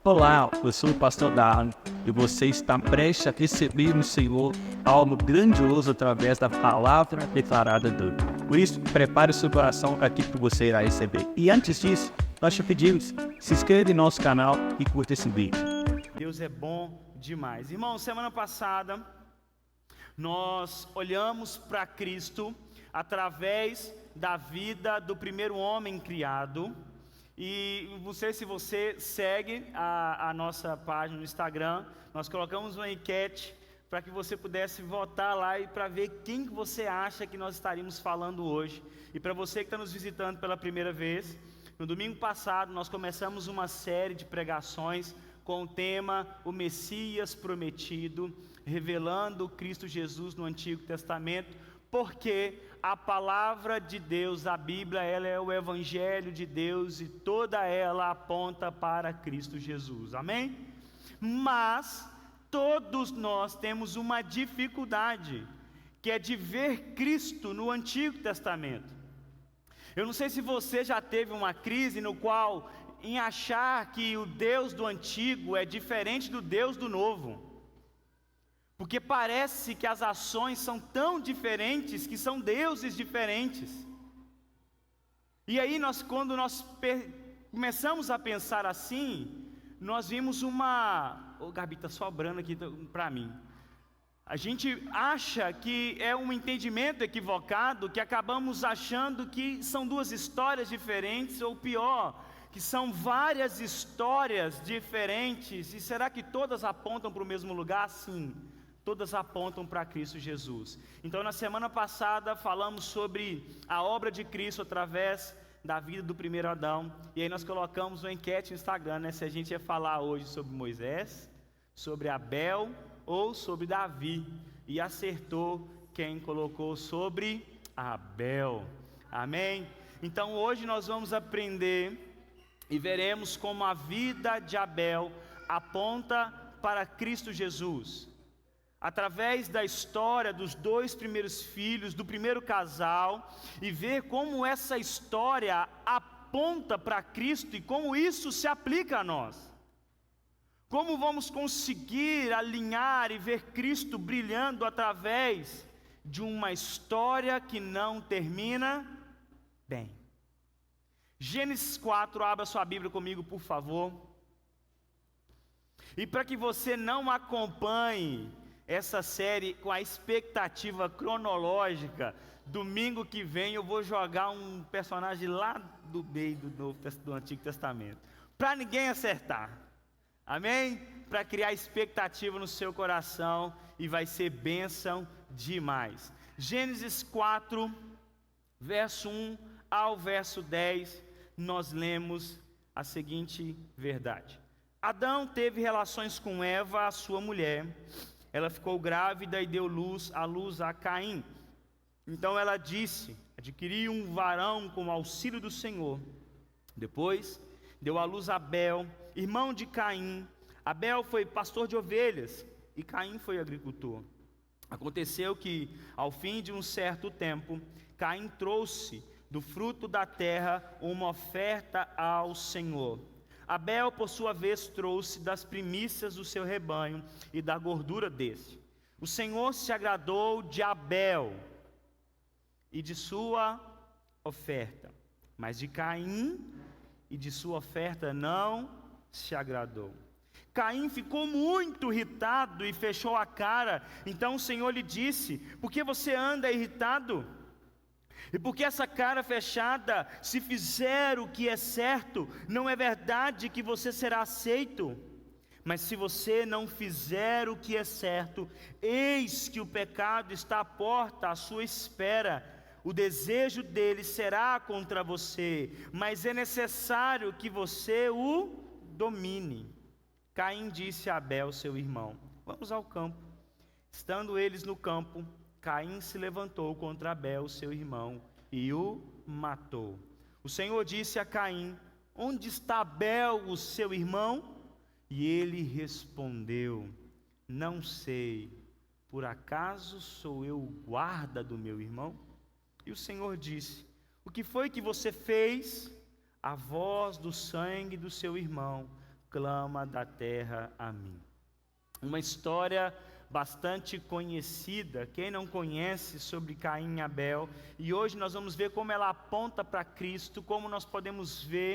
Olá, eu sou o pastor Darlan e você está prestes a receber no Senhor algo grandioso através da palavra declarada dele. Por isso, prepare o seu coração para aquilo que você irá receber. E antes disso, nós te pedimos, se inscreva em nosso canal e curta esse vídeo. Deus é bom demais. Irmão, semana passada nós olhamos para Cristo através da vida do primeiro homem criado. E não sei se você segue a nossa página no Instagram, nós colocamos uma enquete para que você pudesse votar lá e para ver quem que você acha que nós estaríamos falando hoje. E para você que está nos visitando pela primeira vez, no domingo passado nós começamos uma série de pregações com o tema O Messias Prometido, revelando Cristo Jesus no Antigo Testamento, porque a palavra de Deus, a Bíblia, ela é o Evangelho de Deus e toda ela aponta para Cristo Jesus, amém? Mas todos nós temos uma dificuldade, que é de ver Cristo no Antigo Testamento. Eu não sei se você já teve uma crise no qual, em achar que o Deus do Antigo é diferente do Deus do Novo. Porque parece que as ações são tão diferentes, que são deuses diferentes. E aí quando nós começamos a pensar assim, nós vimos Ô Gabi, está sobrando aqui para mim. A gente acha que é um entendimento equivocado, que acabamos achando que são duas histórias diferentes, ou pior, que são várias histórias diferentes. E será que todas apontam para o mesmo lugar? Sim. Todas apontam para Cristo Jesus. Então, na semana passada, falamos sobre a obra de Cristo através da vida do primeiro Adão. E aí nós colocamos uma enquete no Instagram, né? Se a gente ia falar hoje sobre Moisés, sobre Abel ou sobre Davi. E acertou quem colocou sobre Abel. Amém? Então, hoje nós vamos aprender e veremos como a vida de Abel aponta para Cristo Jesus. Através da história dos dois primeiros filhos, do primeiro casal, e ver como essa história aponta para Cristo e como isso se aplica a nós. Como vamos conseguir alinhar e ver Cristo brilhando através de uma história que não termina bem. Gênesis 4, abra sua Bíblia comigo, por favor. E para que você não acompanhe essa série com a expectativa cronológica, domingo que vem eu vou jogar um personagem lá do meio do Antigo Testamento, para ninguém acertar, amém? Para criar expectativa no seu coração, e vai ser bênção demais. Gênesis 4, verso 1 ao verso 10, nós lemos a seguinte verdade: Adão teve relações com Eva, a sua mulher. Ela ficou grávida e deu à luz a Caim. Então ela disse: adquiri um varão com o auxílio do Senhor. Depois deu à luz a Abel, irmão de Caim. Abel foi pastor de ovelhas e Caim foi agricultor. Aconteceu que, ao fim de um certo tempo, Caim trouxe do fruto da terra uma oferta ao Senhor. Abel, por sua vez, trouxe das primícias do seu rebanho e da gordura deste. O Senhor se agradou de Abel e de sua oferta, mas de Caim e de sua oferta não se agradou. Caim ficou muito irritado e fechou a cara. Então o Senhor lhe disse: por que você anda irritado? E porque essa cara fechada, se fizer o que é certo, não é verdade que você será aceito? Mas se você não fizer o que é certo, eis que o pecado está à porta, à sua espera. O desejo dele será contra você, mas é necessário que você o domine. Caim disse a Abel, seu irmão: vamos ao campo. Estando eles no campo, Caim se levantou contra Abel, seu irmão, e o matou. O Senhor disse a Caim: onde está Abel, o seu irmão? E ele respondeu: não sei, por acaso sou eu o guarda do meu irmão? E o Senhor disse: o que foi que você fez? A voz do sangue do seu irmão clama da terra a mim. Uma história bastante conhecida, quem não conhece, sobre Caim e Abel, e hoje nós vamos ver como ela aponta para Cristo, como nós podemos ver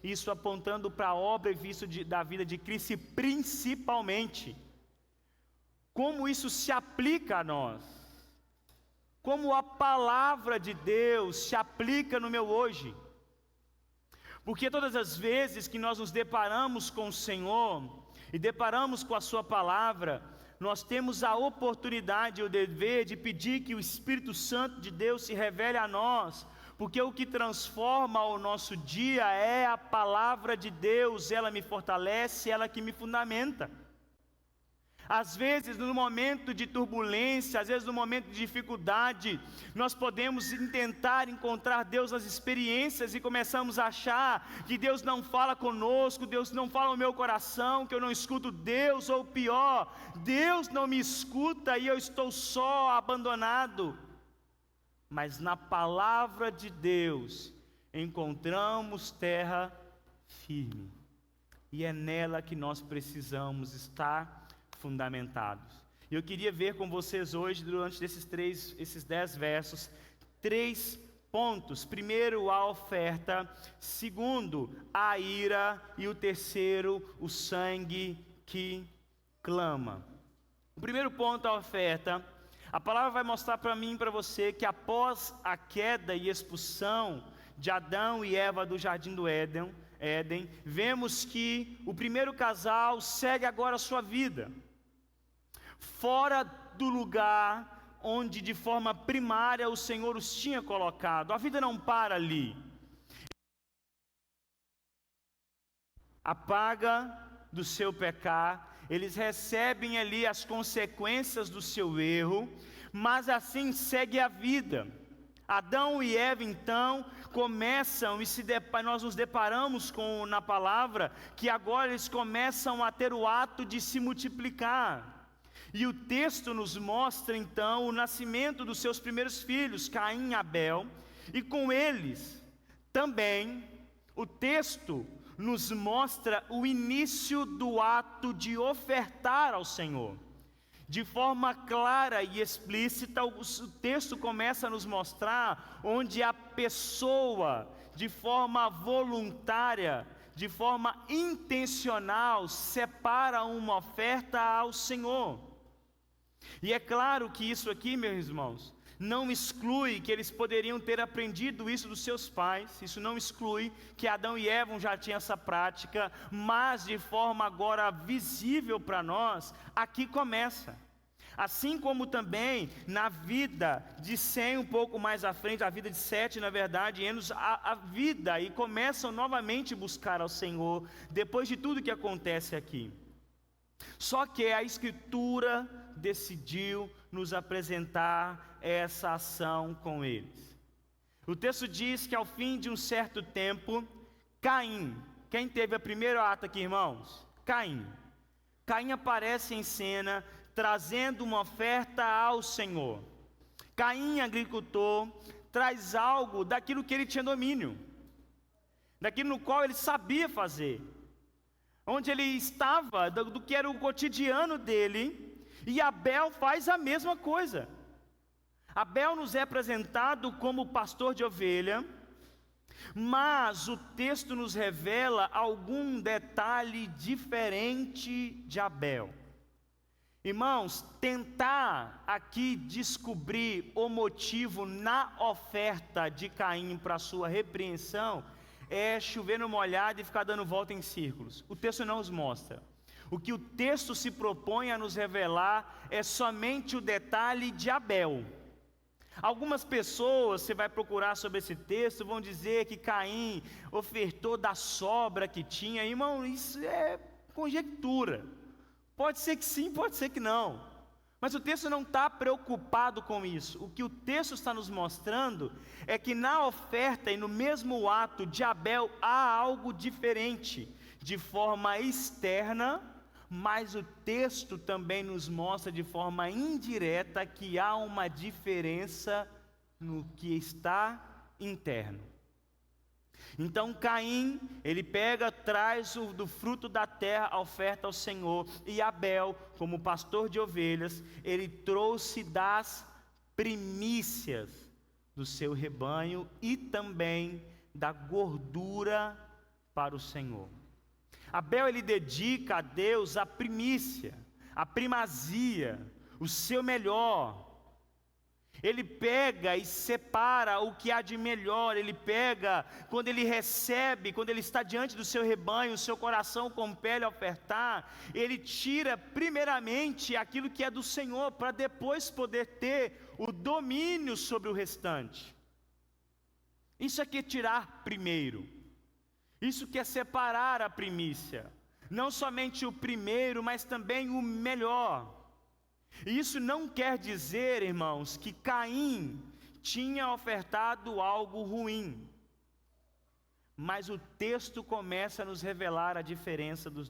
isso apontando para a obra e vício da vida de Cristo, e principalmente, como isso se aplica a nós, como a palavra de Deus se aplica no meu hoje. Porque todas as vezes que nós nos deparamos com o Senhor, e deparamos com a sua palavra, nós temos a oportunidade e o dever de pedir que o Espírito Santo de Deus se revele a nós, porque o que transforma o nosso dia é a palavra de Deus, ela me fortalece, ela que me fundamenta. Às vezes, no momento de turbulência, às vezes no momento de dificuldade, nós podemos tentar encontrar Deus nas experiências e começamos a achar que Deus não fala conosco, Deus não fala no meu coração, que eu não escuto Deus, ou pior, Deus não me escuta e eu estou só, abandonado. Mas na palavra de Deus, encontramos terra firme, e é nela que nós precisamos estar fundamentados. Eu queria ver com vocês hoje, durante esses 10 versos, 3 pontos. Primeiro, a oferta. Segundo, a ira. E o terceiro, o sangue que clama. O primeiro ponto, a oferta. A palavra vai mostrar para mim e para você que após a queda e expulsão de Adão e Eva do jardim do Éden, vemos que o primeiro casal segue agora a sua vida fora do lugar onde de forma primária o Senhor os tinha colocado. A vida não para ali. A paga do seu pecar, eles recebem ali as consequências do seu erro, mas assim segue a vida. Adão e Eva então começam nós nos deparamos com na palavra que agora eles começam a ter o ato de se multiplicar. E o texto nos mostra então o nascimento dos seus primeiros filhos, Caim e Abel, e com eles também o texto nos mostra o início do ato de ofertar ao Senhor. De forma clara e explícita, o texto começa a nos mostrar onde a pessoa, de forma voluntária, de forma intencional, separa uma oferta ao Senhor. E é claro que isso aqui, meus irmãos, não exclui que eles poderiam ter aprendido isso dos seus pais, isso não exclui que Adão e Eva já tinham essa prática, mas de forma agora visível para nós, aqui começa. Assim como também na vida de Sem, um pouco mais à frente, a vida de Sete, na verdade, Enos, a vida, e começam novamente a buscar ao Senhor, depois de tudo que acontece aqui. Só que a Escritura decidiu nos apresentar essa ação com eles. O texto diz que ao fim de um certo tempo, Caim, quem teve o primeiro ato aqui, irmãos? Caim aparece em cena, trazendo uma oferta ao Senhor. Caim, agricultor, traz algo daquilo que ele tinha domínio, daquilo no qual ele sabia fazer, onde ele estava, do que era o cotidiano dele. E Abel faz a mesma coisa. Abel nos é apresentado como pastor de ovelha, mas o texto nos revela algum detalhe diferente de Abel. Irmãos, tentar aqui descobrir o motivo na oferta de Caim para a sua repreensão é chover no molhado e ficar dando volta em círculos. O texto não nos mostra. O que o texto se propõe a nos revelar é somente o detalhe de Abel. Algumas pessoas, você vai procurar sobre esse texto, vão dizer que Caim ofertou da sobra que tinha. Irmão, isso é conjectura. Pode ser que sim, pode ser que não. Mas o texto não está preocupado com isso. O que o texto está nos mostrando é que na oferta e no mesmo ato de Abel há algo diferente, de forma externa, mas o texto também nos mostra de forma indireta que há uma diferença no que está interno. Então Caim, ele traz do fruto da terra a oferta ao Senhor, e Abel, como pastor de ovelhas, ele trouxe das primícias do seu rebanho e também da gordura para o Senhor. Abel, ele dedica a Deus a primícia, a primazia, o seu melhor. Ele pega e separa o que há de melhor. Ele pega, quando ele recebe, quando ele está diante do seu rebanho, o seu coração compele a ofertar, ele tira primeiramente aquilo que é do Senhor, para depois poder ter o domínio sobre o restante. Isso aqui é tirar primeiro. Isso que é separar a primícia. Não somente o primeiro, mas também o melhor. E isso não quer dizer, irmãos, que Caim tinha ofertado algo ruim. Mas o texto começa a nos revelar a diferença dos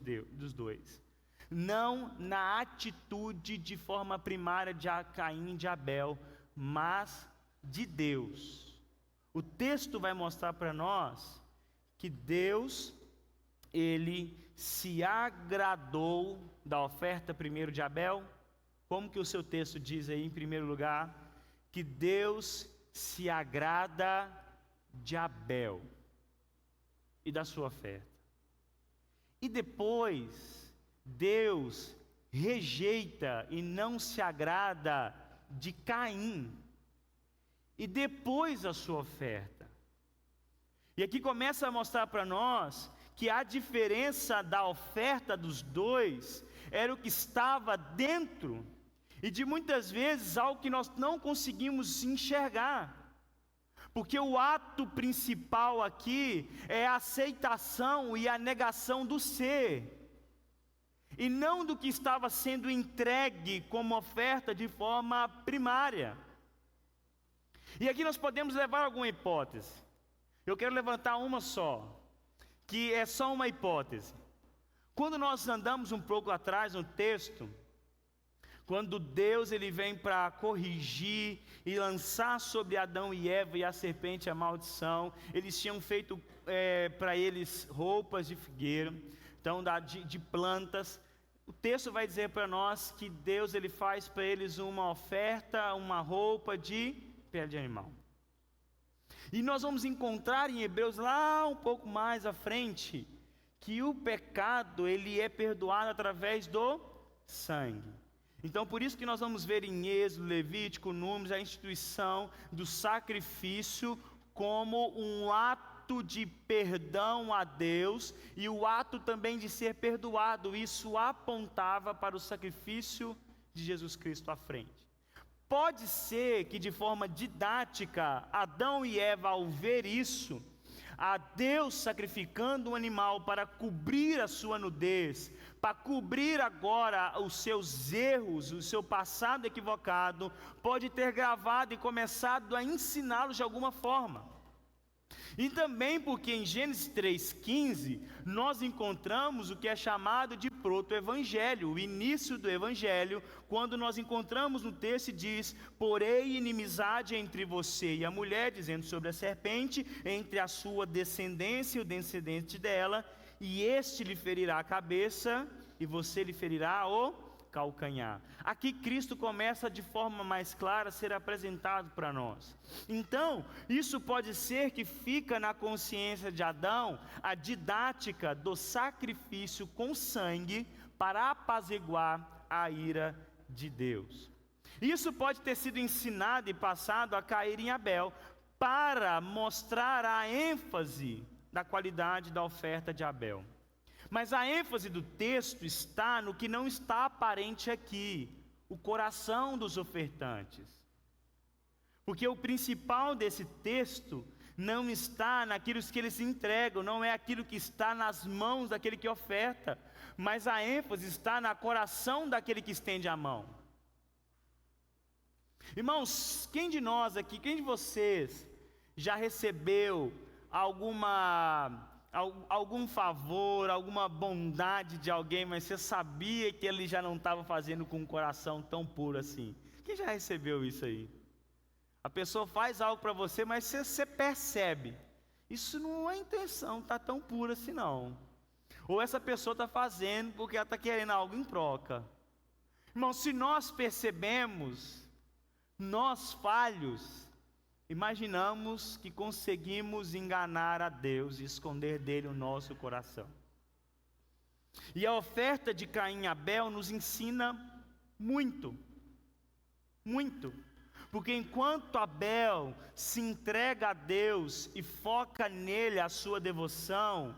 dois. Não na atitude de forma primária de Caim e de Abel, mas de Deus. O texto vai mostrar para nós que Deus, ele se agradou da oferta primeiro de Abel. Como que o seu texto diz aí, em primeiro lugar? Que Deus se agrada de Abel e da sua oferta. E depois, Deus rejeita e não se agrada de Caim. E depois a sua oferta. E aqui começa a mostrar para nós que a diferença da oferta dos dois era o que estava dentro. E de muitas vezes algo que nós não conseguimos enxergar. Porque o ato principal aqui é a aceitação e a negação do ser. E não do que estava sendo entregue como oferta de forma primária. E aqui nós podemos levar alguma hipótese. Eu quero levantar uma só, que é só uma hipótese. Quando nós andamos um pouco atrás no texto, quando Deus ele vem para corrigir e lançar sobre Adão e Eva e a serpente a maldição, eles tinham feito para eles roupas de figueira, então de plantas. O texto vai dizer para nós que Deus ele faz para eles uma oferta, uma roupa de pele de animal. E nós vamos encontrar em Hebreus lá um pouco mais à frente que o pecado ele é perdoado através do sangue. Então por isso que nós vamos ver em Êxodo, Levítico, Números, a instituição do sacrifício como um ato de perdão a Deus e o ato também de ser perdoado. Isso apontava para o sacrifício de Jesus Cristo à frente. Pode ser que de forma didática, Adão e Eva ao ver isso, a Deus sacrificando um animal para cobrir a sua nudez, para cobrir agora os seus erros, o seu passado equivocado, pode ter gravado e começado a ensiná-los de alguma forma. E também porque em Gênesis 3,15 nós encontramos o que é chamado de proto-evangelho, o início do evangelho, quando nós encontramos no texto e diz: porém inimizade entre você e a mulher, dizendo sobre a serpente, entre a sua descendência e o descendente dela, e este lhe ferirá a cabeça e você lhe ferirá o calcanhar. Aqui Cristo começa de forma mais clara a ser apresentado para nós. Então, isso pode ser que fica na consciência de Adão a didática do sacrifício com sangue para apaziguar a ira de Deus. Isso pode ter sido ensinado e passado a Caim em Abel para mostrar a ênfase da qualidade da oferta de Abel. Mas a ênfase do texto está no que não está aparente aqui, o coração dos ofertantes. Porque o principal desse texto não está naquilo que eles entregam, não é aquilo que está nas mãos daquele que oferta, mas a ênfase está no coração daquele que estende a mão. Irmãos, quem de nós aqui, quem de vocês já recebeu algum favor, alguma bondade de alguém, mas você sabia que ele já não estava fazendo com um coração tão puro assim? Quem já recebeu isso aí? A pessoa faz algo para você, mas você percebe isso não é intenção, está tão pura assim não. Ou essa pessoa está fazendo porque ela está querendo algo em troca. Irmão, se nós percebemos, nós falhos, imaginamos que conseguimos enganar a Deus e esconder dele o nosso coração. E a oferta de Caim e Abel nos ensina muito, muito. Porque enquanto Abel se entrega a Deus e foca nele a sua devoção,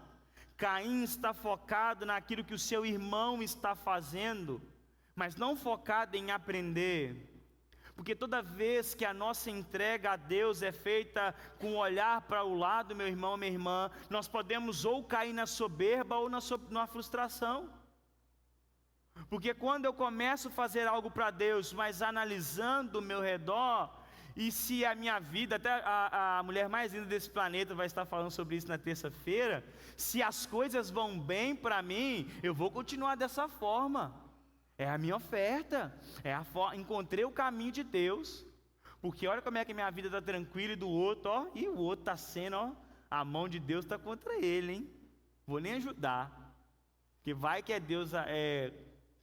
Caim está focado naquilo que o seu irmão está fazendo, mas não focado em aprender. Porque toda vez que a nossa entrega a Deus é feita com o olhar para o lado, meu irmão, minha irmã, nós podemos ou cair na soberba ou na frustração. Porque quando eu começo a fazer algo para Deus, mas analisando o meu redor, e se a minha vida, até a mulher mais linda desse planeta vai estar falando sobre isso na terça-feira, se as coisas vão bem para mim, eu vou continuar dessa forma. É a minha oferta, encontrei o caminho de Deus, porque olha como é que a minha vida está tranquila e do outro, ó, e o outro está sendo, ó, a mão de Deus está contra ele, hein? Vou nem ajudar, porque vai que é Deus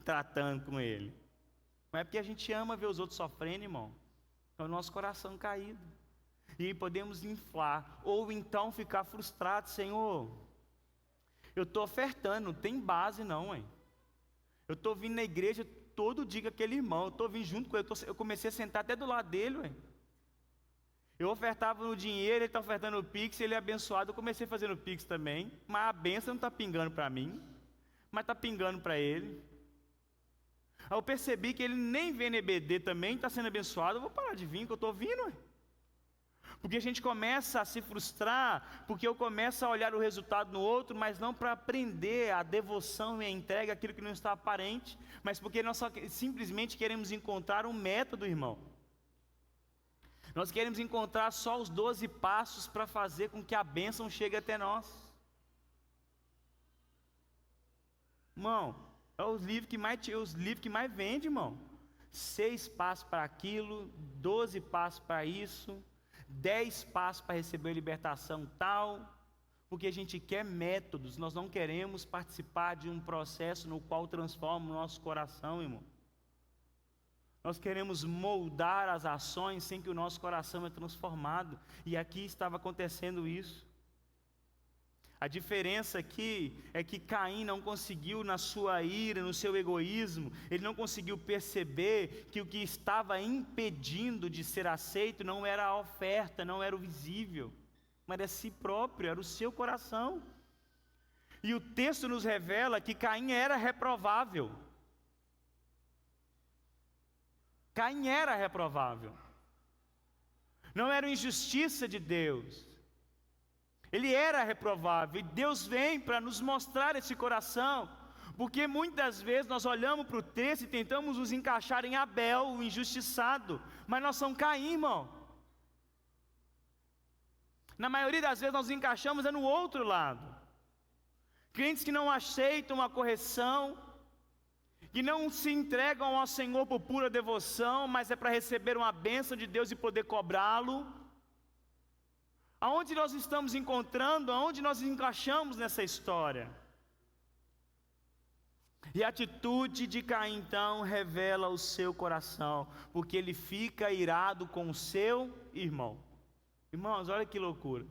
tratando com ele. Não é porque a gente ama ver os outros sofrendo, irmão, é o nosso coração caído, e podemos inflar, ou então ficar frustrado, Senhor, eu estou ofertando, não tem base não, hein? Eu estou vindo na igreja todo dia com aquele irmão, eu estou vindo junto com ele, eu comecei a sentar até do lado dele, ué. Eu ofertava no dinheiro, ele está ofertando o Pix, ele é abençoado, eu comecei fazendo o Pix também, mas a bênção não está pingando para mim, mas está pingando para ele. Aí eu percebi que ele nem vem no EBD também, está sendo abençoado, eu vou parar de vir, que eu estou vindo, ué. Porque a gente começa a se frustrar, porque eu começo a olhar o resultado no outro, mas não para aprender a devoção e a entrega, aquilo que não está aparente, mas porque nós simplesmente queremos encontrar um método, irmão. Nós queremos encontrar só os 12 passos para fazer com que a bênção chegue até nós. Irmão, é os livros que mais vendem, irmão. 6 passos para aquilo, 12 passos para isso, 10 passos para receber libertação tal, porque a gente quer métodos, nós não queremos participar de um processo no qual transforma o nosso coração, irmão. Nós queremos moldar as ações sem que o nosso coração é transformado, e aqui estava acontecendo isso. A diferença aqui é que Caim não conseguiu, na sua ira, no seu egoísmo, ele não conseguiu perceber que o que estava impedindo de ser aceito não era a oferta, não era o visível, mas era si próprio, era o seu coração. E o texto nos revela que Caim era reprovável. Caim era reprovável. Não era injustiça de Deus. Ele era reprovável, e Deus vem para nos mostrar esse coração, porque muitas vezes nós olhamos para o texto e tentamos nos encaixar em Abel, o injustiçado, mas nós somos Caim, irmão. Na maioria das vezes nós nos encaixamos no outro lado. Crentes que não aceitam a correção, que não se entregam ao Senhor por pura devoção, mas é para receber uma bênção de Deus e poder cobrá-lo. Aonde nós estamos encontrando, aonde nós encaixamos nessa história? E a atitude de Caim então revela o seu coração, porque ele fica irado com o seu irmão. Irmãos, olha que loucura.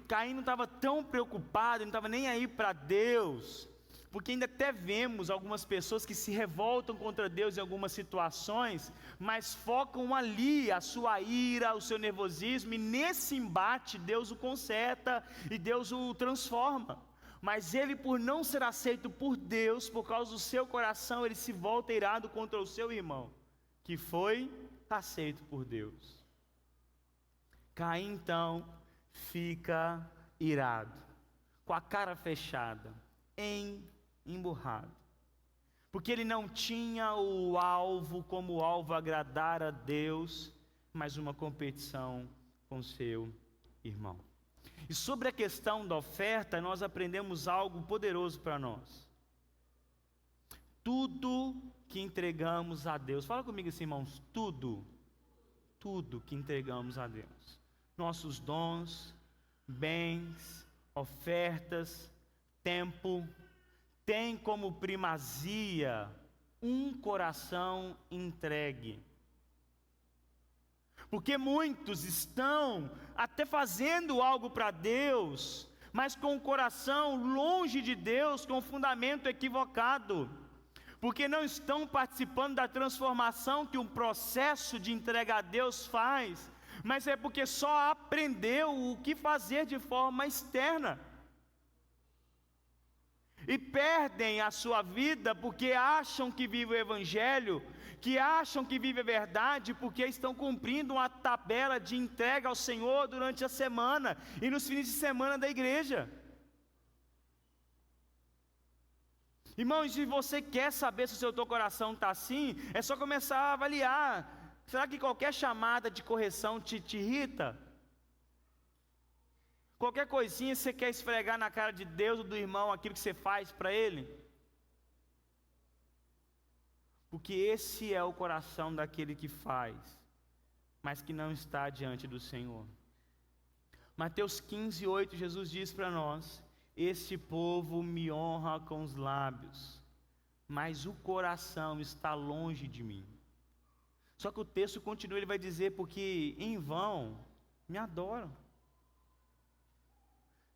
Caim não estava tão preocupado, ele não estava nem aí para Deus, porque ainda até vemos algumas pessoas que se revoltam contra Deus em algumas situações, mas focam ali a sua ira, o seu nervosismo, e nesse embate Deus o conserta e Deus o transforma. Mas ele, por não ser aceito por Deus, por causa do seu coração, ele se volta irado contra o seu irmão, que foi aceito por Deus. Caim então fica irado, com a cara fechada, emburrado, porque ele não tinha o alvo como alvo agradar a Deus, mas uma competição com seu irmão. E sobre a questão da oferta, nós aprendemos algo poderoso para nós. Tudo que entregamos a Deus, fala comigo assim, irmãos, tudo que entregamos a Deus, nossos dons, bens, ofertas, tempo, tem como primazia um coração entregue. Porque muitos estão até fazendo algo para Deus, mas com o coração longe de Deus, com o fundamento equivocado. Porque não estão participando da transformação que um processo de entrega a Deus faz, mas é porque só aprendeu o que fazer de forma externa. E perdem a sua vida porque acham que vivem o Evangelho, que acham que vivem a verdade, porque estão cumprindo uma tabela de entrega ao Senhor durante a semana e nos fins de semana da igreja. Irmão, se você quer saber se o seu coração está assim, é só começar a avaliar. Será que qualquer chamada de correção te irrita? Qualquer coisinha você quer esfregar na cara de Deus ou do irmão aquilo que você faz para ele? Porque esse é o coração daquele que faz, mas que não está diante do Senhor. Mateus 15:8, Jesus diz para nós: este povo me honra com os lábios, mas o coração está longe de mim. Só que o texto continua, ele vai dizer, porque em vão me adoram.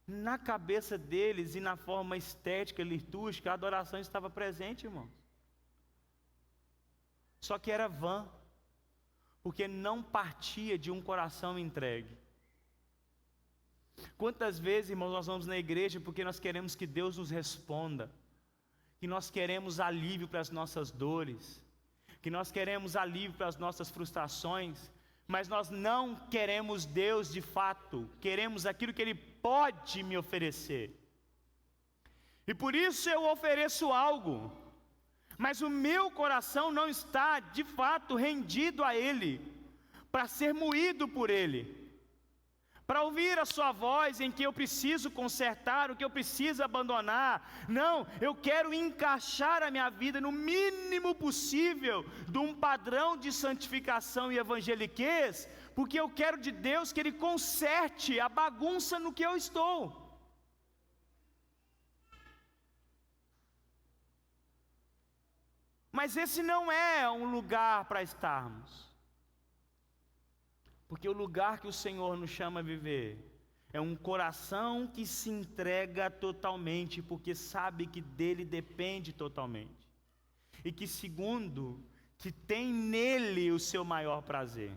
Na cabeça deles e na forma estética, litúrgica, a adoração estava presente, irmãos. Só que era vã, porque não partia de um coração entregue. Quantas vezes, irmãos, nós vamos na igreja porque nós queremos que Deus nos responda, que nós queremos alívio para as nossas dores, que nós queremos alívio para as nossas frustrações, mas nós não queremos Deus de fato, queremos aquilo que Ele pode me oferecer. E por isso eu ofereço algo, mas o meu coração não está de fato rendido a Ele, para ser moído por Ele, para ouvir a sua voz em que eu preciso consertar, o que eu preciso abandonar. Não, eu quero encaixar a minha vida no mínimo possível de um padrão de santificação e evangeliquez, porque eu quero de Deus que Ele conserte a bagunça no que eu estou. Mas esse não é um lugar para estarmos. Porque o lugar que o Senhor nos chama a viver é um coração que se entrega totalmente, porque sabe que dele depende totalmente. E que segundo, que tem nele o seu maior prazer.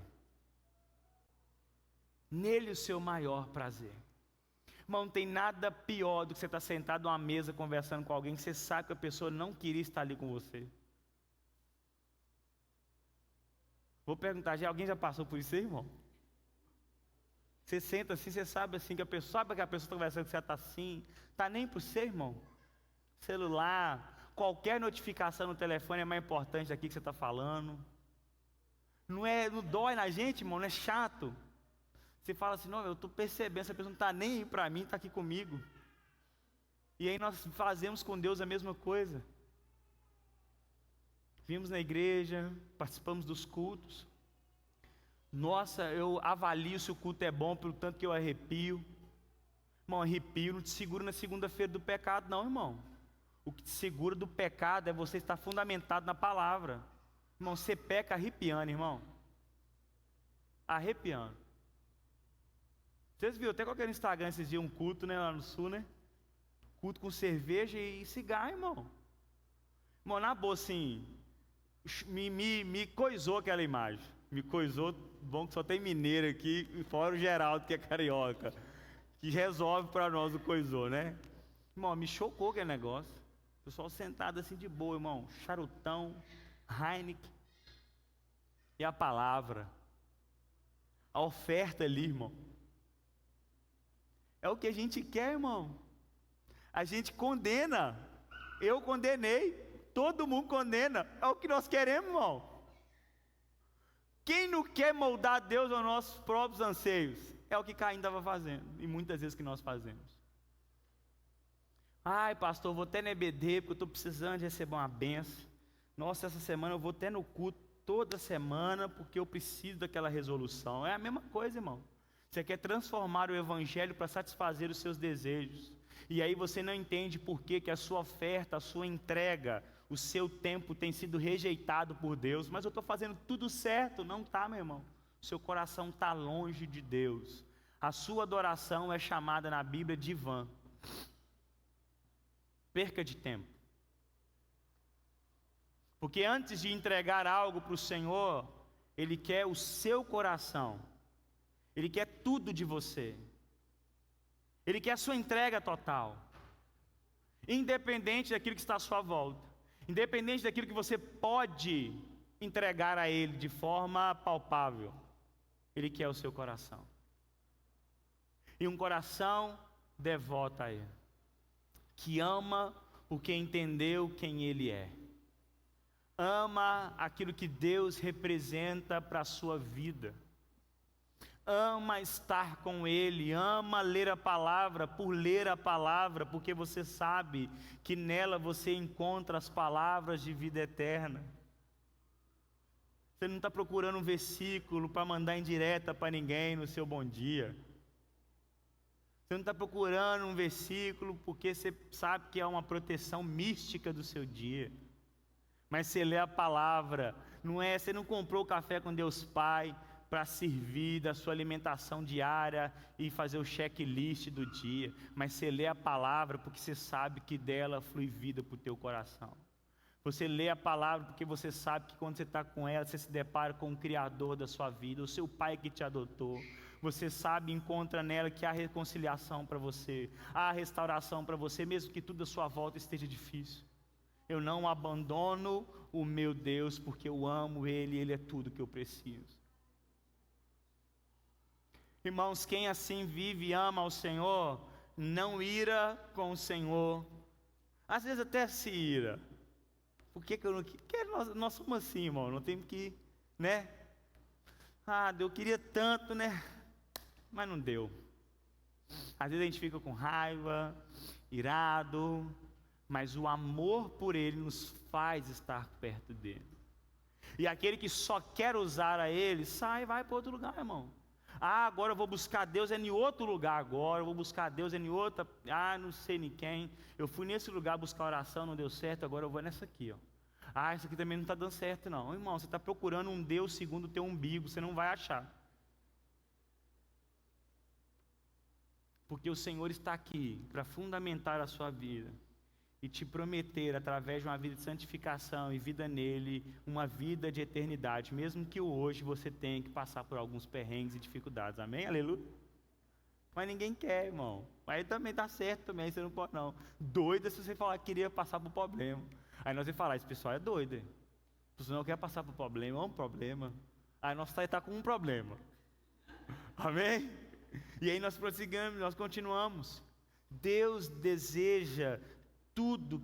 Nele o seu maior prazer. Irmão, não tem nada pior do que você estar sentado numa mesa conversando com alguém que você sabe que a pessoa não queria estar ali com você. Vou perguntar, alguém já passou por isso aí, irmão? Você senta assim, você sabe assim que a pessoa, sabe que a pessoa está conversando que você está assim, está nem para você, irmão. Celular, qualquer notificação no telefone é mais importante aqui que você está falando. Não dói na gente, irmão, não é chato. Você fala assim, não, eu estou percebendo, essa pessoa não está nem aí para mim, está aqui comigo. E aí nós fazemos com Deus a mesma coisa. Vimos na igreja, participamos dos cultos. Nossa, eu avalio se o culto é bom pelo tanto que eu arrepio. Irmão, arrepio não te segura na segunda-feira do pecado não, irmão. O que te segura do pecado é você estar fundamentado na palavra. Irmão, você peca arrepiando, irmão. Arrepiando. Vocês viram até qualquer Instagram esses dias, um culto, né, lá no sul, né? Culto com cerveja e cigarro, irmão. Irmão, na boa, assim, me coisou aquela imagem. Me coisou, bom que só tem mineiro aqui, fora o Geraldo que é carioca, que resolve para nós o coisou, né? Irmão, me chocou aquele negócio. O pessoal sentado assim de boa, irmão, charutão, Heineken, e a palavra, a oferta ali, irmão. É o que a gente quer, irmão. A gente condena, eu condenei, todo mundo condena, é o que nós queremos, irmão. Quem não quer moldar Deus aos nossos próprios anseios? É o que Caim estava fazendo, e muitas vezes que nós fazemos. Ai, pastor, eu vou até na EBD, porque eu estou precisando de receber uma benção. Nossa, essa semana eu vou até no culto, toda semana, porque eu preciso daquela resolução. É a mesma coisa, irmão. Você quer transformar o evangelho para satisfazer os seus desejos. E aí você não entende por que a sua oferta, a sua entrega, o seu tempo tem sido rejeitado por Deus. Mas eu estou fazendo tudo certo. Não está, meu irmão. O seu coração está longe de Deus. A sua adoração é chamada na Bíblia de vã. Perca de tempo. Porque antes de entregar algo para o Senhor, Ele quer o seu coração. Ele quer tudo de você. Ele quer a sua entrega total. Independente daquilo que está à sua volta. Independente daquilo que você pode entregar a Ele de forma palpável. Ele quer o seu coração. E um coração devoto a Ele. Que ama porque entendeu quem Ele é. Ama aquilo que Deus representa para a sua vida. Ama estar com Ele, ama ler a palavra por ler a palavra, porque você sabe que nela você encontra as palavras de vida eterna. Você não está procurando um versículo para mandar em direta para ninguém no seu bom dia. Você não está procurando um versículo porque você sabe que é uma proteção mística do seu dia. Mas você lê a palavra, você não comprou o café com Deus Pai para servir da sua alimentação diária e fazer o checklist do dia, mas você lê a palavra porque você sabe que dela flui vida para o teu coração. Você lê a palavra porque você sabe que quando você está com ela, você se depara com o Criador da sua vida, o seu Pai que te adotou. Você sabe e encontra nela que há reconciliação para você, há restauração para você, mesmo que tudo à sua volta esteja difícil. Eu não abandono o meu Deus porque eu amo Ele, Ele é tudo que eu preciso. Irmãos, quem assim vive e ama ao Senhor, não ira com o Senhor. Às vezes até se ira. Por que eu não... Porque nós somos assim, irmão, não temos que, né? Eu queria tanto, né? Mas não deu. Às vezes a gente fica com raiva, irado, mas o amor por Ele nos faz estar perto dEle. E aquele que só quer usar a Ele, sai e vai para outro lugar, irmão. Agora eu vou buscar Deus em outro lugar agora, eu vou buscar Deus em outra, não sei nem quem. Eu fui nesse lugar buscar oração, não deu certo, agora eu vou nessa aqui, ó. Essa aqui também não está dando certo não. Irmão, você está procurando um Deus segundo o teu umbigo, você não vai achar. Porque o Senhor está aqui para fundamentar a sua vida e te prometer, através de uma vida de santificação e vida nele, uma vida de eternidade, mesmo que hoje você tenha que passar por alguns perrengues e dificuldades, amém? Aleluia? Mas ninguém quer, irmão. Aí também está certo também, você não pode não. Doido é se você falar que queria passar por problema. Aí nós vamos falar, esse pessoal é doido, hein? Você não quer passar por problema, é um problema. Aí nós está com um problema, amém? E aí nós prosseguimos, nós continuamos. Deus deseja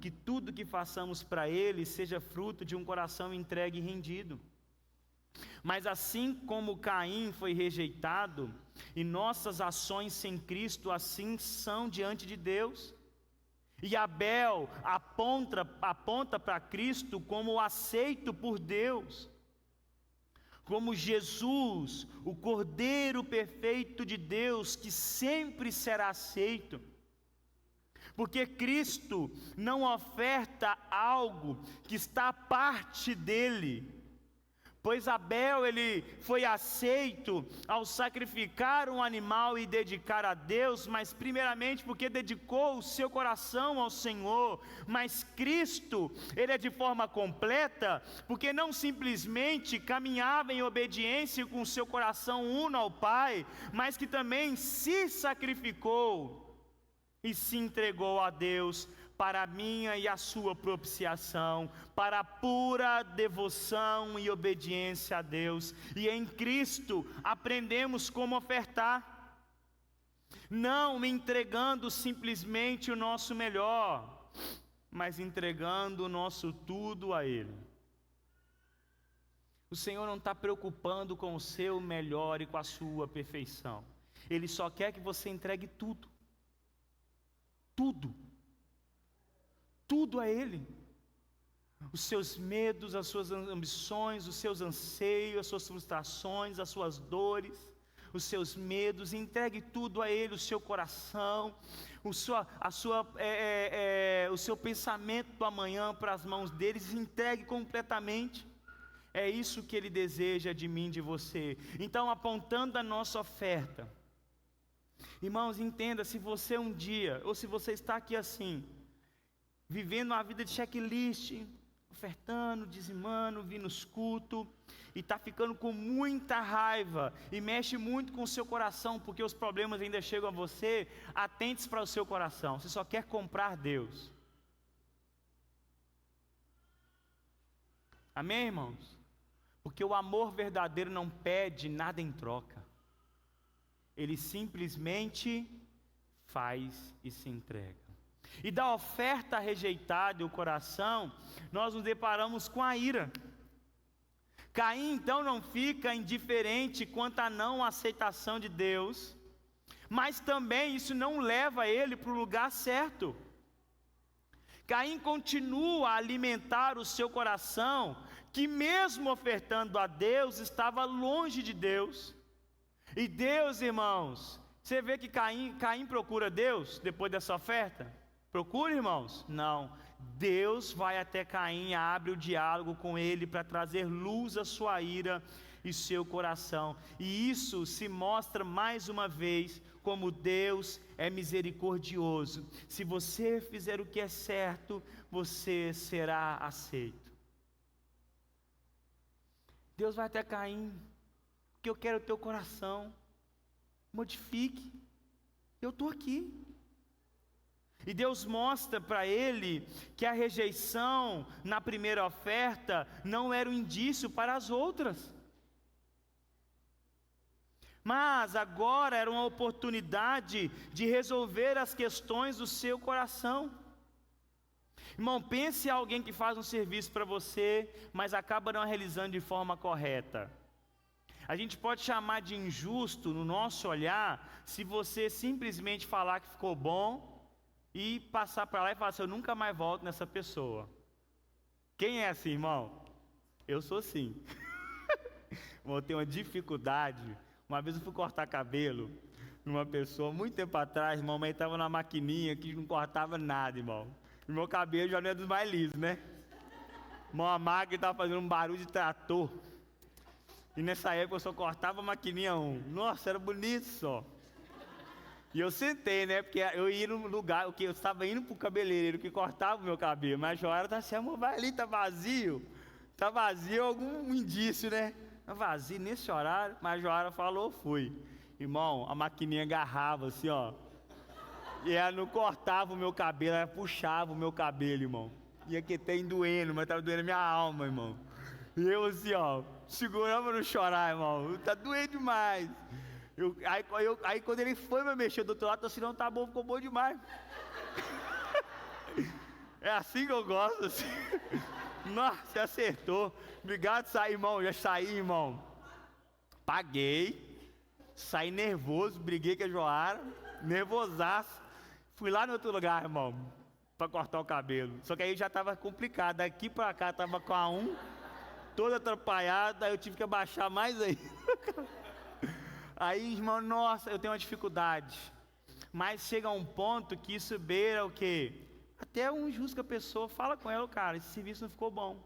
que tudo que façamos para Ele seja fruto de um coração entregue e rendido. Mas assim como Caim foi rejeitado, e nossas ações sem Cristo assim são diante de Deus. E Abel aponta para Cristo como aceito por Deus, como Jesus, o Cordeiro perfeito de Deus, que sempre será aceito. Porque Cristo não oferta algo que está à parte dele. Pois Abel, ele foi aceito ao sacrificar um animal e dedicar a Deus, mas primeiramente porque dedicou o seu coração ao Senhor. Mas Cristo, ele é de forma completa, porque não simplesmente caminhava em obediência com o seu coração uno ao Pai, mas que também se sacrificou e se entregou a Deus para a minha e a sua propiciação, para a pura devoção e obediência a Deus. E em Cristo aprendemos como ofertar, não entregando simplesmente o nosso melhor, mas entregando o nosso tudo a Ele. O Senhor não está preocupando com o seu melhor e com a sua perfeição. Ele só quer que você entregue tudo. Tudo a Ele. Os seus medos, as suas ambições, os seus anseios, as suas frustrações, as suas dores, os seus medos, entregue tudo a Ele, o seu coração, o seu pensamento do amanhã para as mãos dele, entregue completamente. É isso que Ele deseja de mim, de você. Então, apontando a nossa oferta, irmãos, entenda, se você um dia, ou se você está aqui assim, vivendo uma vida de checklist, ofertando, dizimando, vindo nos cultos, e está ficando com muita raiva, e mexe muito com o seu coração, porque os problemas ainda chegam a você, atente para o seu coração, você só quer comprar Deus. Amém, irmãos? Porque o amor verdadeiro não pede nada em troca, ele simplesmente faz e se entrega. E da oferta rejeitada e o coração, nós nos deparamos com a ira. Caim então não fica indiferente quanto à não aceitação de Deus, mas também isso não leva ele para o lugar certo. Caim continua a alimentar o seu coração, que mesmo ofertando a Deus, estava longe de Deus. E Deus, irmãos, você vê que Caim procura Deus depois dessa oferta? Procura, irmãos? Não. Deus vai até Caim, abre o diálogo com ele para trazer luz à sua ira e seu coração. E isso se mostra mais uma vez como Deus é misericordioso. Se você fizer o que é certo, você será aceito. Deus vai até Caim, porque eu quero o teu coração. Modifique. Eu estou aqui. E Deus mostra para ele que a rejeição na primeira oferta não era um indício para as outras. Mas agora era uma oportunidade de resolver as questões do seu coração. Irmão, pense em alguém que faz um serviço para você, mas acaba não realizando de forma correta. A gente pode chamar de injusto no nosso olhar, se você simplesmente falar que ficou bom, e passar para lá e falar assim, eu nunca mais volto nessa pessoa. Quem é assim, irmão? Eu sou assim. Eu tenho uma dificuldade. Uma vez eu fui cortar cabelo numa pessoa, muito tempo atrás, irmão, mas estava numa maquininha que não cortava nada, irmão. E meu cabelo já não é dos mais lisos, né? Irmão, a máquina estava fazendo um barulho de trator. E nessa época eu só cortava a maquininha 1. Nossa, era bonito só. E eu sentei, né, porque eu ia no lugar, eu estava indo para o cabeleireiro que cortava o meu cabelo, mas a Joara está assim, amor, vai ali, tá vazio, algum indício, né, tá vazio nesse horário, mas a Joara falou, fui. Irmão, a maquininha agarrava assim, ó, e ela não cortava o meu cabelo, ela puxava o meu cabelo, irmão, e aqui tem doendo, mas estava doendo a minha alma, irmão, e eu assim, ó, segurando para não chorar, irmão, tá doendo demais. Aí quando ele foi me mexer do outro lado, eu assim, não, tá bom, ficou bom demais. É assim que eu gosto, assim. Nossa, você acertou. Obrigado, irmão, já saí, irmão. Paguei, saí nervoso, briguei com a Joara, nervosaço. Fui lá no outro lugar, irmão, para cortar o cabelo. Só que aí já estava complicado, daqui para cá estava com a 1, toda atrapalhada, aí eu tive que abaixar mais ainda. Aí, irmão, nossa, eu tenho uma dificuldade. Mas chega um ponto que isso beira o quê? Até um injusto que a pessoa fala com ela, cara, esse serviço não ficou bom.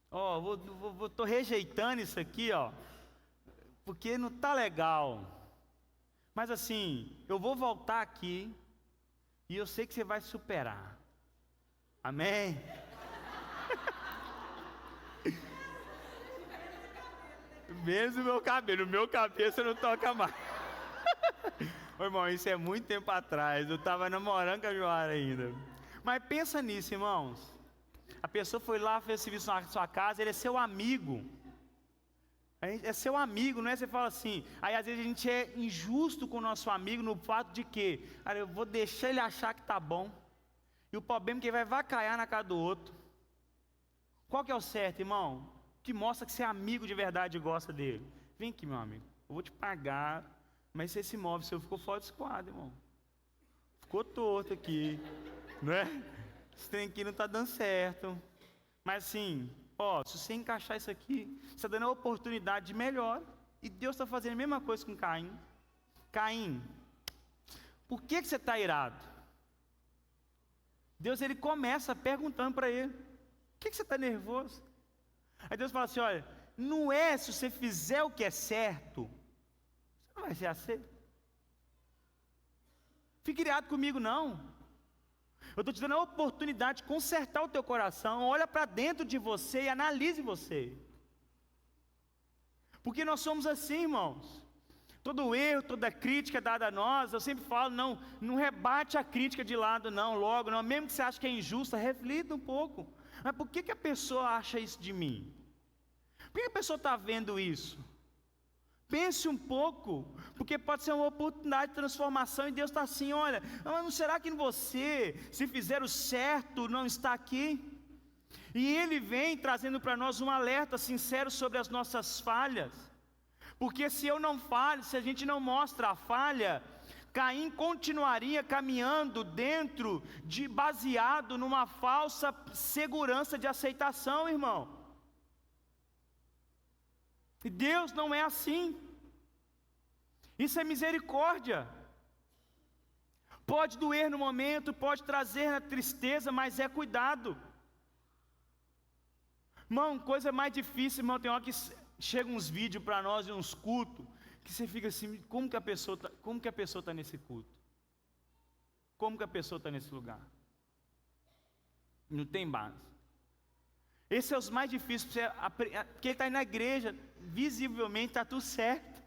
Ó, tô rejeitando isso aqui, ó, porque não tá legal. Mas assim, eu vou voltar aqui e eu sei que você vai superar. Amém? Mesmo meu cabelo você não toca mais. Ô, irmão, isso é muito tempo atrás, eu estava namorando com a Joara ainda. Mas pensa nisso, irmãos. A pessoa foi lá, fez serviço na sua casa, ele é seu amigo. É seu amigo, não é? Você fala assim, aí às vezes a gente é injusto com o nosso amigo no fato de que, cara, eu vou deixar ele achar que tá bom. E o problema é que ele vai vacaiar na cara do outro. Qual que é o certo, irmão? Que mostra que você é amigo de verdade e gosta dele. Vem aqui, meu amigo, eu vou te pagar, mas você se move, você ficou fora do esquadro, irmão. Ficou torto aqui, não é? Esse trem aqui não está dando certo. Mas assim, ó, se você encaixar isso aqui, você está dando a oportunidade de melhor. E Deus está fazendo a mesma coisa com Caim. Caim, por que você está irado? Deus, ele começa perguntando para ele, por que você está nervoso? Aí Deus fala assim, olha, não é se você fizer o que é certo, você não vai ser aceito. Fique irado comigo não. Eu estou te dando a oportunidade de consertar o teu coração. Olha para dentro de você e analise você. Porque nós somos assim, irmãos. Todo erro, toda crítica dada a nós, eu sempre falo, não rebate a crítica de lado não, logo não. Mesmo que você ache que é injusta, reflita um pouco. Mas por que a pessoa acha isso de mim? Por que a pessoa está vendo isso? Pense um pouco, porque pode ser uma oportunidade de transformação e Deus está assim, olha, não será que você, se fizer o certo, não está aqui? E Ele vem trazendo para nós um alerta sincero sobre as nossas falhas, porque se eu não falho, se a gente não mostra a falha, Caim continuaria caminhando baseado numa falsa segurança de aceitação, irmão. E Deus não é assim. Isso é misericórdia. Pode doer no momento, pode trazer a tristeza, mas é cuidado. Irmão, coisa mais difícil, irmão, tem hora que chegam uns vídeos para nós e uns cultos, que você fica assim, como que a pessoa está nesse culto? Como que a pessoa está nesse lugar? Não tem base. Esses são os mais difíceis, porque ele está na igreja, visivelmente está tudo certo.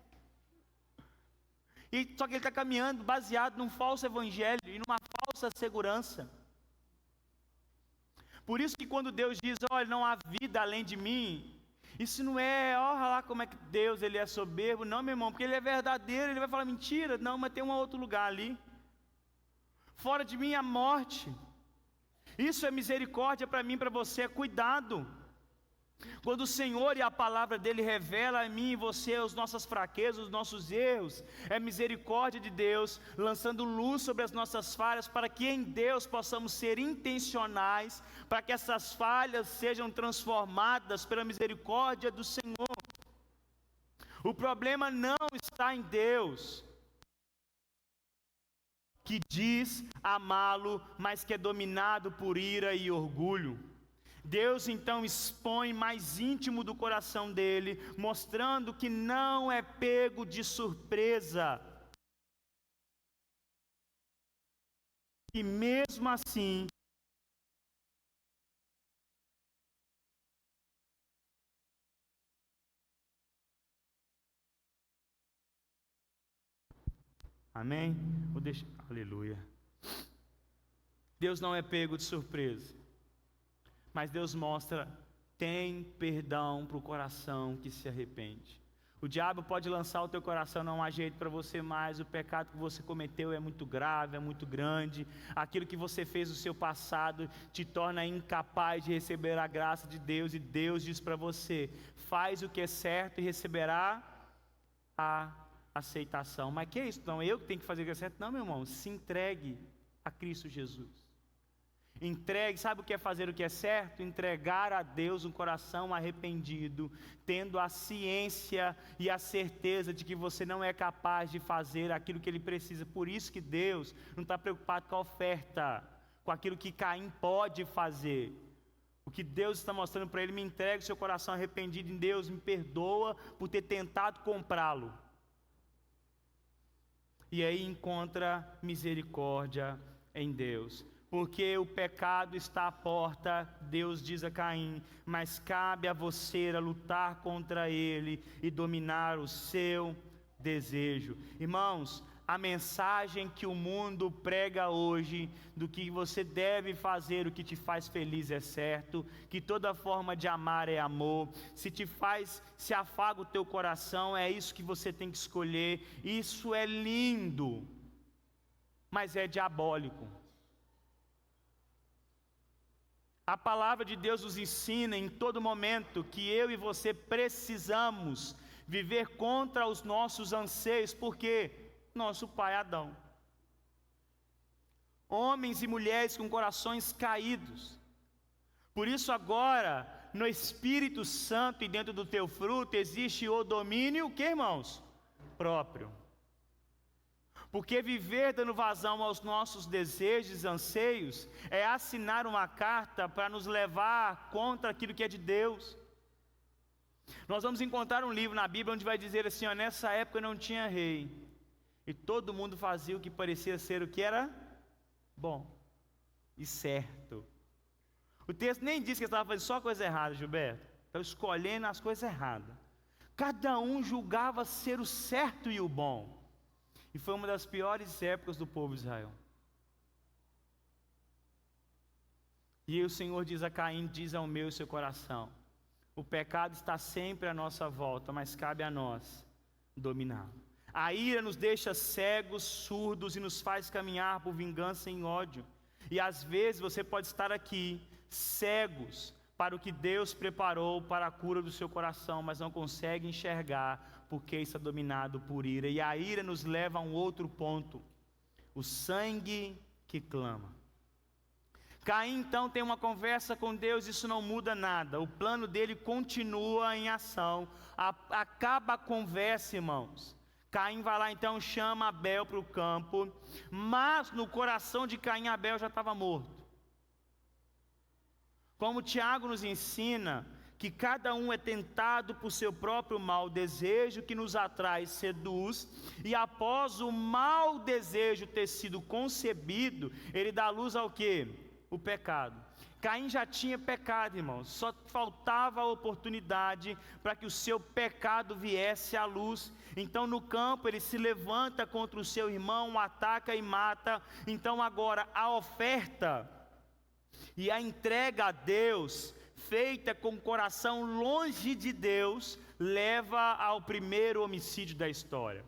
Só que ele está caminhando baseado num falso evangelho e numa falsa segurança. Por isso que quando Deus diz, olha, não há vida além de mim, isso não é, olha lá como é que Deus, ele é soberbo, não, meu irmão, porque ele é verdadeiro, ele vai falar mentira, não, mas tem um outro lugar ali. Fora de mim a morte. Isso é misericórdia para mim, para você, é cuidado. Quando o Senhor e a palavra dele revela a mim e você as nossas fraquezas, os nossos erros, é misericórdia de Deus, lançando luz sobre as nossas falhas, para que em Deus possamos ser intencionais, para que essas falhas sejam transformadas pela misericórdia do Senhor. O problema não está em Deus, que diz amá-lo, mas que é dominado por ira e orgulho. Deus então expõe mais íntimo do coração dele, mostrando que não é pego de surpresa. E mesmo assim, amém? Aleluia. Deus não é pego de surpresa. Mas Deus mostra, tem perdão para o coração que se arrepende. O diabo pode lançar o teu coração, não há jeito para você mais, o pecado que você cometeu é muito grave, é muito grande, aquilo que você fez no seu passado te torna incapaz de receber a graça de Deus, e Deus diz para você, faz o que é certo e receberá a aceitação. Mas que é isso? Não, eu que tenho que fazer o que é certo? Não, meu irmão, se entregue a Cristo Jesus. Entregue, sabe o que é fazer o que é certo? Entregar a Deus um coração arrependido, tendo a ciência e a certeza de que você não é capaz de fazer aquilo que Ele precisa. Por isso que Deus não está preocupado com a oferta, com aquilo que Caim pode fazer. O que Deus está mostrando para ele, me entrega o seu coração arrependido em Deus, me perdoa por ter tentado comprá-lo. E aí encontra misericórdia em Deus. Porque o pecado está à porta, Deus diz a Caim, mas cabe a você lutar contra ele e dominar o seu desejo. Irmãos, a mensagem que o mundo prega hoje, do que você deve fazer, o que te faz feliz é certo, que toda forma de amar é amor, se afaga o teu coração, é isso que você tem que escolher, isso é lindo, mas é diabólico. A palavra de Deus nos ensina em todo momento que eu e você precisamos viver contra os nossos anseios, porque nosso pai Adão, homens e mulheres com corações caídos. Por isso agora no Espírito Santo e dentro do teu fruto existe o domínio, o que, irmãos? Próprio. Porque viver dando vazão aos nossos desejos e anseios é assinar uma carta para nos levar contra aquilo que é de Deus. Nós vamos encontrar um livro na Bíblia onde vai dizer assim, ó, nessa época não tinha rei, e todo mundo fazia o que parecia ser o que era bom e certo. O texto nem diz que estava fazendo só coisa errada, Gilberto. Estava escolhendo as coisas erradas. Cada um julgava ser o certo e o bom. E foi uma das piores épocas do povo de Israel. E o Senhor diz a Caim, diz ao meu e seu coração: o pecado está sempre à nossa volta, mas cabe a nós dominá-lo. A ira nos deixa cegos, surdos e nos faz caminhar por vingança e ódio. E às vezes você pode estar aqui, cegos para o que Deus preparou para a cura do seu coração, mas não consegue enxergar porque está dominado por ira. E a ira nos leva a um outro ponto: o sangue que clama. Caim então tem uma conversa com Deus, isso não muda nada, o plano dele continua em ação, acaba a conversa, irmãos. Caim vai lá então, chama Abel para o campo, mas no coração de Caim, Abel já estava morto. Como Tiago nos ensina, que cada um é tentado por seu próprio mau desejo, que nos atrai e seduz, e após o mau desejo ter sido concebido, ele dá luz ao quê? O pecado. Caim já tinha pecado, irmãos, só faltava a oportunidade para que o seu pecado viesse à luz. Então no campo ele se levanta contra o seu irmão, o ataca e mata. Então agora a oferta e a entrega a Deus, feita com o coração longe de Deus, leva ao primeiro homicídio da história.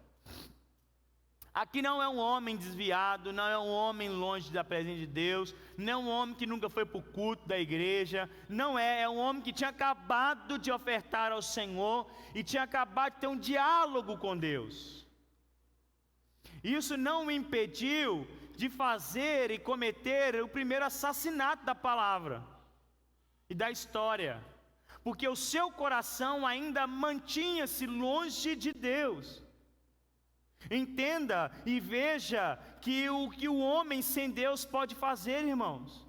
Aqui não é um homem desviado, não é um homem longe da presença de Deus, não é um homem que nunca foi para o culto da igreja, não é um homem que tinha acabado de ofertar ao Senhor e tinha acabado de ter um diálogo com Deus. Isso não o impediu de fazer e cometer o primeiro assassinato da palavra e da história, porque o seu coração ainda mantinha-se longe de Deus. Entenda e veja que o homem sem Deus pode fazer, irmãos,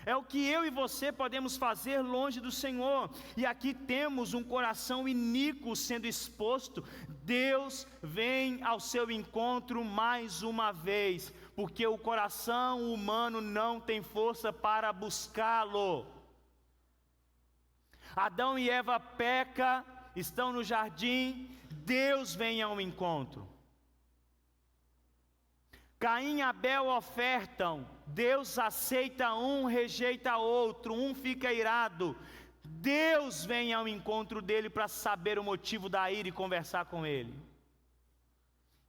é o que eu e você podemos fazer longe do Senhor. E aqui temos um coração iníquo sendo exposto. Deus vem ao seu encontro mais uma vez, porque o coração humano não tem força para buscá-lo. Adão e Eva pecam, estão no jardim, Deus vem ao encontro. Caim e Abel ofertam, Deus aceita um, rejeita outro, um fica irado. Deus vem ao encontro dele para saber o motivo da ira e conversar com ele.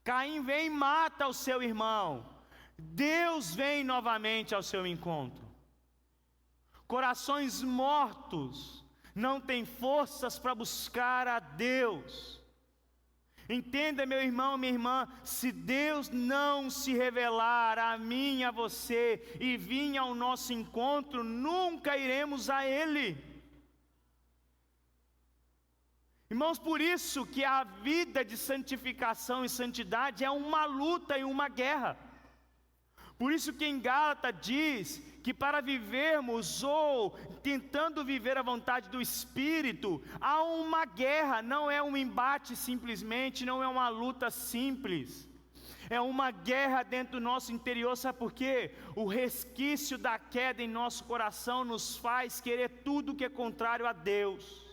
Caim vem e mata o seu irmão, Deus vem novamente ao seu encontro. Corações mortos não têm forças para buscar a Deus. Entenda, meu irmão, minha irmã, se Deus não se revelar a mim e a você e vir ao nosso encontro, nunca iremos a Ele. Irmãos, por isso que a vida de santificação e santidade é uma luta e uma guerra. Por isso que em Gálatas diz que para vivermos ou tentando viver a vontade do Espírito, há uma guerra, não é um embate simplesmente, não é uma luta simples. É uma guerra dentro do nosso interior, sabe por quê? O resquício da queda em nosso coração nos faz querer tudo que é contrário a Deus.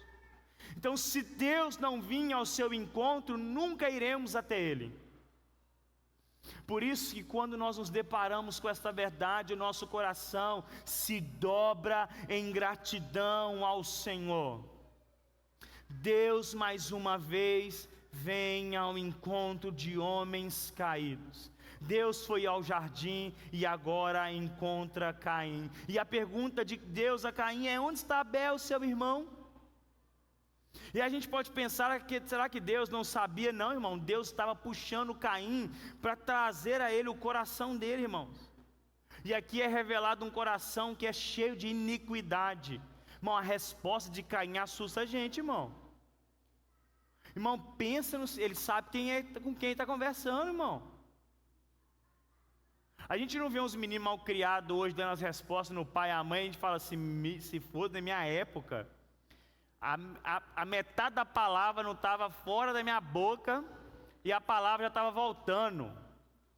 Então, se Deus não vir ao seu encontro, nunca iremos até Ele. Por isso que quando nós nos deparamos com esta verdade, o nosso coração se dobra em gratidão ao Senhor. Deus mais uma vez vem ao encontro de homens caídos. Deus foi ao jardim e agora encontra Caim. E a pergunta de Deus a Caim é: onde está Abel, seu irmão? E a gente pode pensar que será que Deus não sabia? Não, irmão, Deus estava puxando Caim para trazer a ele o coração dele, irmãos. E aqui é revelado um coração que é cheio de iniquidade. Irmão, a resposta de Caim assusta a gente, irmão. Irmão, pensa no... Ele sabe com quem está conversando, irmão. A gente não vê uns meninos mal criados hoje dando as respostas no pai e a mãe, a gente fala assim, se fosse na minha época, a metade da palavra não estava fora da minha boca e a palavra já estava voltando,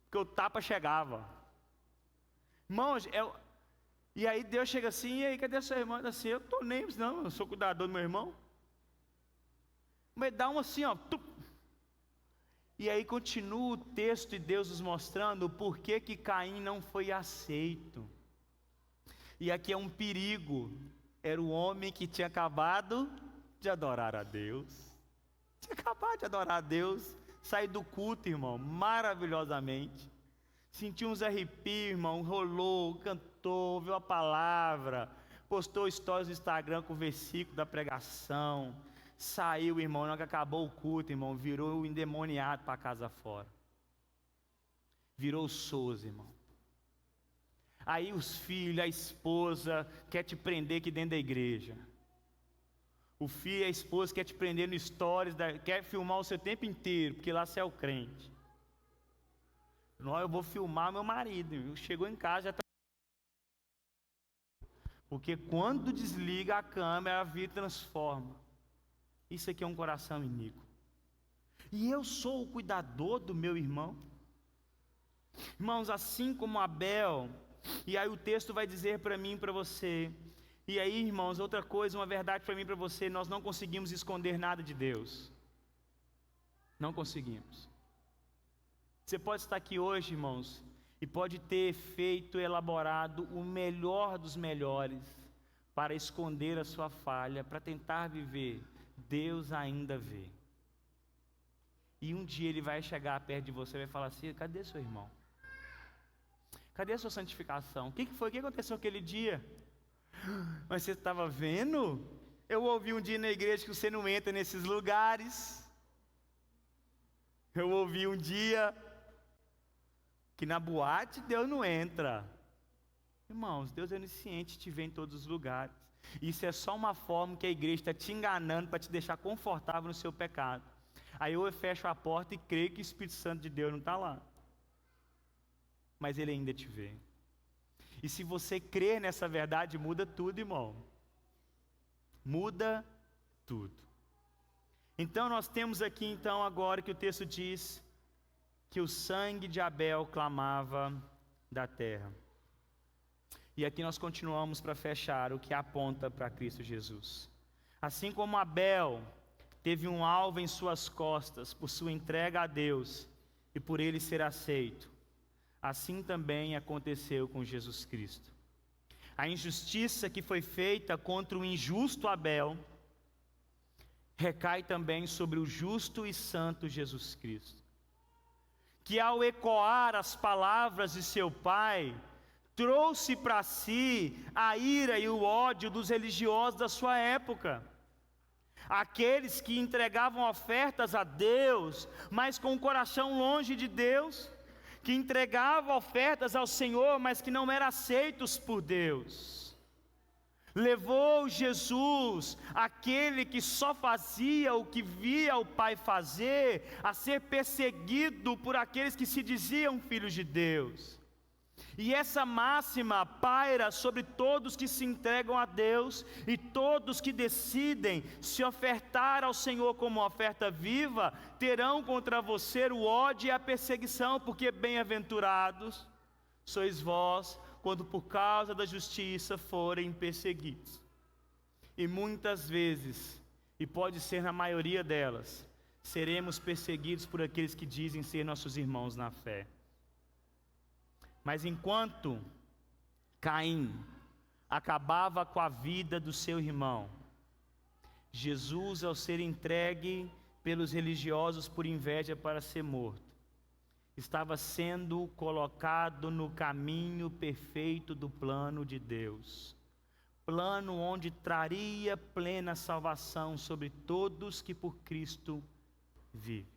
porque o tapa chegava. Irmãos, e aí Deus chega assim, e aí, cadê a sua irmã? Assim, eu estou nem, não, eu sou cuidador do meu irmão. Mas dá um assim, ó. E aí continua o texto e Deus nos mostrando o porquê que Caim não foi aceito. E aqui é um perigo. Era o homem que tinha acabado de adorar a Deus. Tinha acabado de adorar a Deus. Saiu do culto, irmão, maravilhosamente. Sentiu uns arrepios, irmão, rolou, cantou, ouviu a palavra, postou stories no Instagram com o versículo da pregação. Saiu, irmão, na hora que acabou o culto, irmão, virou endemoniado para casa fora. Virou Souza, irmão. Aí os filhos, a esposa quer te prender aqui dentro da igreja. O filho e a esposa quer te prender no stories, quer filmar o seu tempo inteiro, porque lá você é o crente. Não, eu vou filmar meu marido. Chegou em casa, já está... Porque quando desliga a câmera, a vida transforma. Isso aqui é um coração iníquo. E eu sou o cuidador do meu irmão. Irmãos, assim como Abel, e aí o texto vai dizer para mim e para você. E aí, irmãos, outra coisa, uma verdade para mim e para você, nós não conseguimos esconder nada de Deus. Não conseguimos. Você pode estar aqui hoje, irmãos, e pode ter feito, elaborado o melhor dos melhores para esconder a sua falha, para tentar viver. Deus ainda vê. E um dia Ele vai chegar perto de você e vai falar assim, cadê seu irmão? Cadê a sua santificação? O que foi? O que aconteceu aquele dia? Mas você estava vendo? Eu ouvi um dia na igreja que você não entra nesses lugares. Eu ouvi um dia que na boate Deus não entra. Irmãos, Deus é onisciente, te vê em todos os lugares. Isso é só uma forma que a igreja está te enganando para te deixar confortável no seu pecado. Aí eu fecho a porta e creio que o Espírito Santo de Deus não está lá. Mas Ele ainda te vê. E se você crer nessa verdade, muda tudo, irmão. Muda tudo. Então nós temos aqui então agora que o texto diz que o sangue de Abel clamava da terra. E aqui nós continuamos para fechar o que aponta para Cristo Jesus. Assim como Abel teve um alvo em suas costas por sua entrega a Deus e por ele ser aceito, assim também aconteceu com Jesus Cristo. A injustiça que foi feita contra o injusto Abel recai também sobre o justo e santo Jesus Cristo, que ao ecoar as palavras de seu pai, trouxe para si a ira e o ódio dos religiosos da sua época. Aqueles que entregavam ofertas a Deus, mas com o coração longe de Deus, que entregavam ofertas ao Senhor, mas que não eram aceitos por Deus. Levou Jesus, aquele que só fazia o que via o Pai fazer, a ser perseguido por aqueles que se diziam filhos de Deus. E essa máxima paira sobre todos que se entregam a Deus e todos que decidem se ofertar ao Senhor como oferta viva, terão contra você o ódio e a perseguição, porque bem-aventurados sois vós, quando por causa da justiça forem perseguidos. E muitas vezes, e pode ser na maioria delas, seremos perseguidos por aqueles que dizem ser nossos irmãos na fé. Mas enquanto Caim acabava com a vida do seu irmão, Jesus, ao ser entregue pelos religiosos por inveja para ser morto, estava sendo colocado no caminho perfeito do plano de Deus. Plano onde traria plena salvação sobre todos que por Cristo vivem.